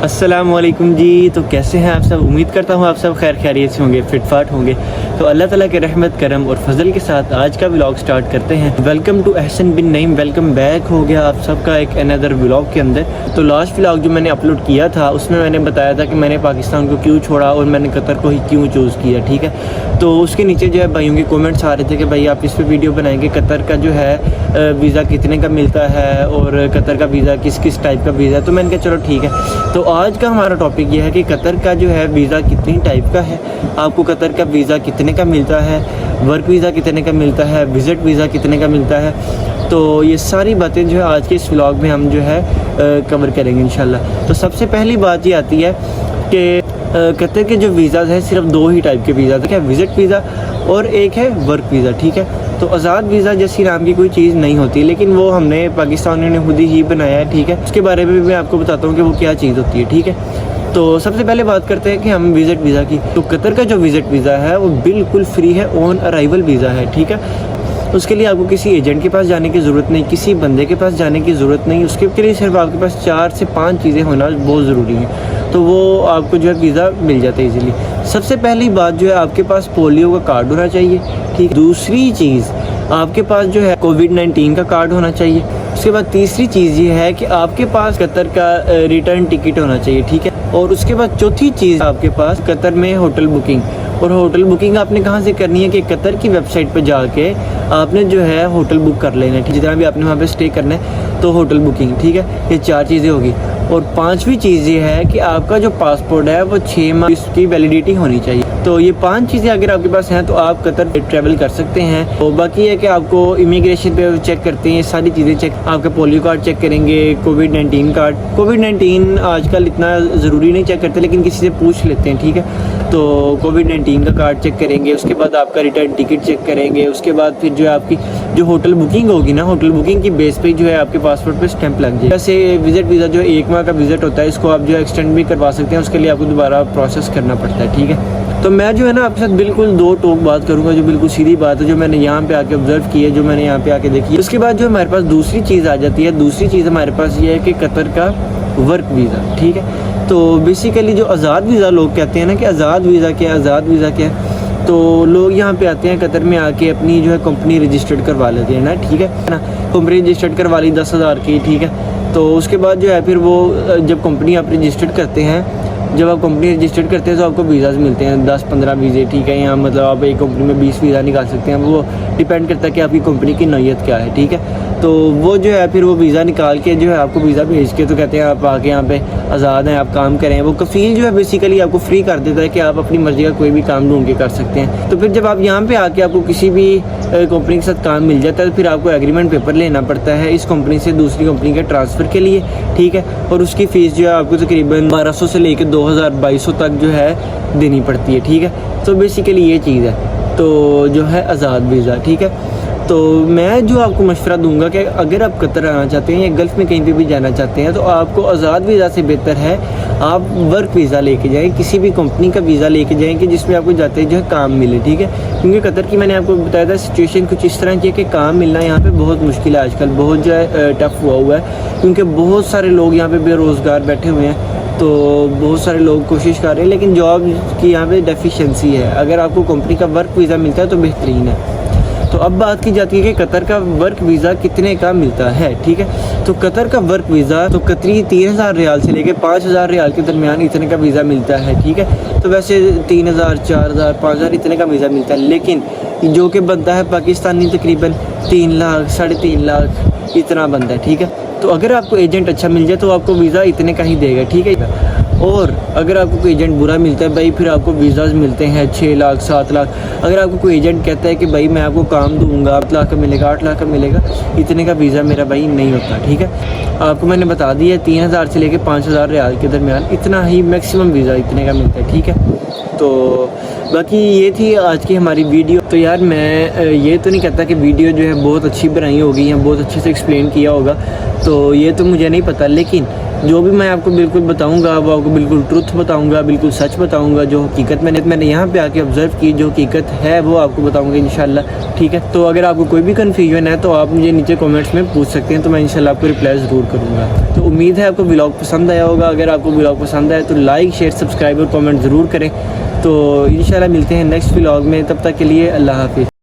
अस्सलामुअलैकुम जी। तो कैसे हैं आप सब? उम्मीद करता हूँ आप सब खैर खैरियत से होंगे, फिट फाट होंगे। तो अल्लाह ताला के रहमत करम और फजल के साथ आज का व्लॉग स्टार्ट करते हैं। Welcome to Ehsan bin Naeem, welcome back हो गया आप सबका एक अनदर व्लॉग के अंदर। तो लास्ट व्लॉग जो मैंने अपलोड किया था उसमें मैंने बताया था कि मैंने पाकिस्तान को क्यों छोड़ा और मैंने कतर को ही क्यों चूज़ किया, ठीक है। तो उसके नीचे जो है भाइयों के कमेंट्स आ रहे थे कि भाई आप इस पर वीडियो बनाएंगे, कतर का जो है वीज़ा कितने का मिलता है और कतर का वीज़ा किस किस टाइप का वीज़ा है। तो मैंने कहा चलो ठीक है। तो आज का हमारा टॉपिक ये है कि कतर का जो है वीज़ा कितनी टाइप का है, आपको कतर का वीज़ा कितने का मिलता है, वर्क वीज़ा कितने का मिलता है, विज़िट वीज़ा कितने का मिलता है। तो ये सारी बातें जो है आज के इस व्लॉग में हम जो है कवर करेंगे इंशाल्लाह। तो सबसे पहली बात ये आती है कि कतर के जो वीज़ाज़ हैं सिर्फ दो ही टाइप के वीज़ा थे, क्या विज़िट वीज़ा और एक है वर्क वीज़ा, ठीक है। तो आज़ाद वीज़ा जैसी नाम की कोई चीज़ नहीं होती, लेकिन वो हमने पाकिस्तानियों ने खुद ही बनाया है, ठीक है। उसके बारे में भी मैं आपको बताता हूँ कि वो क्या चीज़ होती है, ठीक है। तो सबसे पहले बात करते हैं कि हम विज़िट वीज़ा की। तो कतर का जो विज़िट वीज़ा है वो बिल्कुल फ्री है, ऑन अराइवल वीज़ा है, ठीक है। उसके लिए आपको किसी एजेंट के पास जाने की ज़रूरत नहीं, किसी बंदे के पास जाने की ज़रूरत नहीं। उसके लिए सिर्फ आपके पास 4 से 5 चीज़ें होना बहुत ज़रूरी है, तो वो आपको जो है वीज़ा मिल जाता है इजीली। सबसे पहली बात जो है आपके पास पोलियो का कार्ड होना चाहिए, ठीक। दूसरी चीज़ आपके पास जो है कोविड-19 का कार्ड होना चाहिए। उसके बाद तीसरी चीज़ ये है कि आपके पास कतर का रिटर्न टिकट होना चाहिए, ठीक है। और उसके बाद चौथी चीज़ आपके पास कतर में होटल बुकिंग। और होटल बुकिंग आपने कहाँ से करनी है कि कतर की वेबसाइट पर जाके आपने जो है होटल बुक कर लेना है, जितना भी आपने वहाँ पे स्टे करना है, तो होटल बुकिंग, ठीक है। ये 4 चीज़ें होगी। और 5वीं चीज़ ये है कि आपका जो पासपोर्ट है वो 6 माह की वैलिडिटी होनी चाहिए। तो ये 5 चीज़ें अगर आपके पास हैं तो आप कतर ट्रैवल कर सकते हैं। तो बाकी है कि आपको इमिग्रेशन पे चेक करते हैं, सारी चीज़ें चेक, आपका पोलियो कार्ड चेक करेंगे, कोविड-19 कार्ड। कोविड-19 आजकल इतना ज़रूरी नहीं चेक करते, लेकिन किसी से पूछ लेते हैं, ठीक है। तो कोविड-19 का कार्ड चेक करेंगे, उसके बाद आपका रिटर्न टिकट चेक करेंगे, उसके बाद फिर जो है आपकी जो होटल बुकिंग होगी ना, होटल बुकिंग की बेस पे जो है आपके पासपोर्ट पे स्टैंप लग जाए। जैसे विज़िट वीज़ा जो 1 माह का विज़िट होता है, इसको आप जो एक्सटेंड भी करवा सकते हैं, उसके लिए आपको दोबारा प्रोसेस करना पड़ता है, ठीक है। तो मैं जो है ना आपके साथ बिल्कुल 2 टोक बात करूँगा, जो बिल्कुल सीधी बात है, जो मैंने यहाँ पे आके ऑब्जर्व की है, जो मैंने यहाँ पे आके देखी है। उसके बाद जो हमारे पास दूसरी चीज़ आ जाती है, दूसरी चीज़ हमारे पास ये है कि कतर का वर्क वीज़ा, ठीक है। तो बेसिकली जो आज़ाद वीज़ा लोग कहते हैं ना कि आज़ाद वीज़ा क्या है, आज़ाद वीज़ा क्या है, तो लोग यहाँ पे आते हैं कतर में आके अपनी जो है कंपनी रजिस्टर्ड करवा लेते हैं ना, ठीक है ना। कंपनी रजिस्टर्ड करवा ली 10,000 की, ठीक है। तो उसके बाद जो है फिर वो जब कंपनी आप रजिस्टर्ड करते हैं, जब आप कंपनी रजिस्टर्ड करते हैं तो आपको वीज़ाज़ मिलते हैं 10-15 वीज़े, ठीक है। यहाँ मतलब आप एक कंपनी में 20 वीज़ा निकाल सकते हैं, वो डिपेंड करता है कि आपकी कंपनी की नौयत क्या है, ठीक है। तो वो जो है फिर वो वीज़ा निकाल के जो है आपको वीज़ा भेज के तो कहते हैं आप आके यहाँ पे आज़ाद हैं, आप काम करें। वो कफ़ील जो है बेसिकली आपको फ्री कर देता है कि आप अपनी मर्ज़ी का कोई भी काम ढूंढ के कर सकते हैं। तो फिर जब आप यहाँ पे आके आपको किसी भी कंपनी के साथ काम मिल जाता है तो फिर आपको एग्रीमेंट पेपर लेना पड़ता है इस कंपनी से दूसरी कंपनी के ट्रांसफ़र के लिए, ठीक है। और उसकी फ़ीस जो है आपको तकरीबन 1200 से लेकर 2200 तक जो है देनी पड़ती है, ठीक है। तो बेसिकली ये चीज़ है, तो जो है आज़ाद वीज़ा, ठीक है। तो मैं जो आपको मशवरा दूंगा कि अगर आप कतर आना चाहते हैं या गल्फ़ में कहीं पे भी जाना चाहते हैं तो आपको आज़ाद वीज़ा से बेहतर है आप वर्क वीज़ा लेके जाएं, किसी भी कंपनी का वीज़ा लेके जाएं कि जिसमें आपको जाते ही जो है काम मिले, ठीक है। क्योंकि कतर की मैंने आपको बताया था सिचुएशन कुछ इस तरह की है कि काम मिलना यहाँ पे बहुत मुश्किल है आजकल, बहुत जो है टफ हुआ है, क्योंकि बहुत सारे लोग यहाँ पे बेरोज़गार बैठे हुए हैं। तो बहुत सारे लोग कोशिश कर रहे हैं, लेकिन जॉब की यहाँ पे डेफिशिएंसी है। अगर आपको कंपनी का वर्क वीज़ा मिलता है तो बेहतरीन है। तो अब बात की जाती है कि कतर का वर्क वीज़ा कितने का मिलता है, ठीक है। तो कतर का वर्क वीज़ा तो कतरी 3000 रियाल से लेकर 5000 रियाल के दरमियान इतने का वीज़ा मिलता है, ठीक है। तो वैसे 3000, 4000, 5000 इतने का वीज़ा मिलता है, लेकिन जो कि बनता है पाकिस्तानी तकरीबन 3 लाख, 3.5 लाख इतना बनता है, ठीक है। तो अगर आपको एजेंट अच्छा मिल जाए तो आपको वीज़ा इतने का ही देगा, ठीक है। और अगर आपको कोई एजेंट बुरा मिलता है भाई, फिर आपको वीज़ाज़ मिलते हैं 6 लाख, 7 लाख। अगर आपको कोई एजेंट कहता है कि भाई मैं आपको काम दूंगा 8 लाख का मिलेगा, 8 लाख का मिलेगा, इतने का वीज़ा मेरा भाई नहीं होता, ठीक है। आपको मैंने बता दिया 3000 से लेकर 5000 रियाल के दरमियान इतना ही मैक्सिमम वीज़ा इतने का मिलता है, ठीक है। तो बाकी ये थी आज की हमारी वीडियो। तो यार मैं ये तो नहीं कहता कि वीडियो जो है बहुत अच्छी बनाई होगी या बहुत अच्छे से एक्सप्लेन किया होगा, तो ये तो मुझे नहीं पता, लेकिन जो भी मैं आपको बिल्कुल बताऊंगा वो आपको बिल्कुल ट्रुथ बताऊंगा, बिल्कुल सच बताऊंगा। जो हकीकत मैंने यहाँ पे आके ऑब्जर्व की, जो हकीकत है वो आपको बताऊंगा इंशाल्लाह, ठीक है। तो अगर आपको कोई भी कन्फ्यूजन है तो आप मुझे नीचे कमेंट्स में पूछ सकते हैं, तो मैं इंशाल्लाह आपको रिप्लाई ज़रूर करूँगा। तो उम्मीद है आपको व्लॉग पसंद आया होगा। अगर आपको व्लॉग पसंद आए तो लाइक, शेयर, सब्सक्राइब और कमेंट ज़रूर करें। तो इंशाल्लाह मिलते हैं नेक्स्ट व्लॉग में, तब तक के लिए अल्लाह हाफिज़।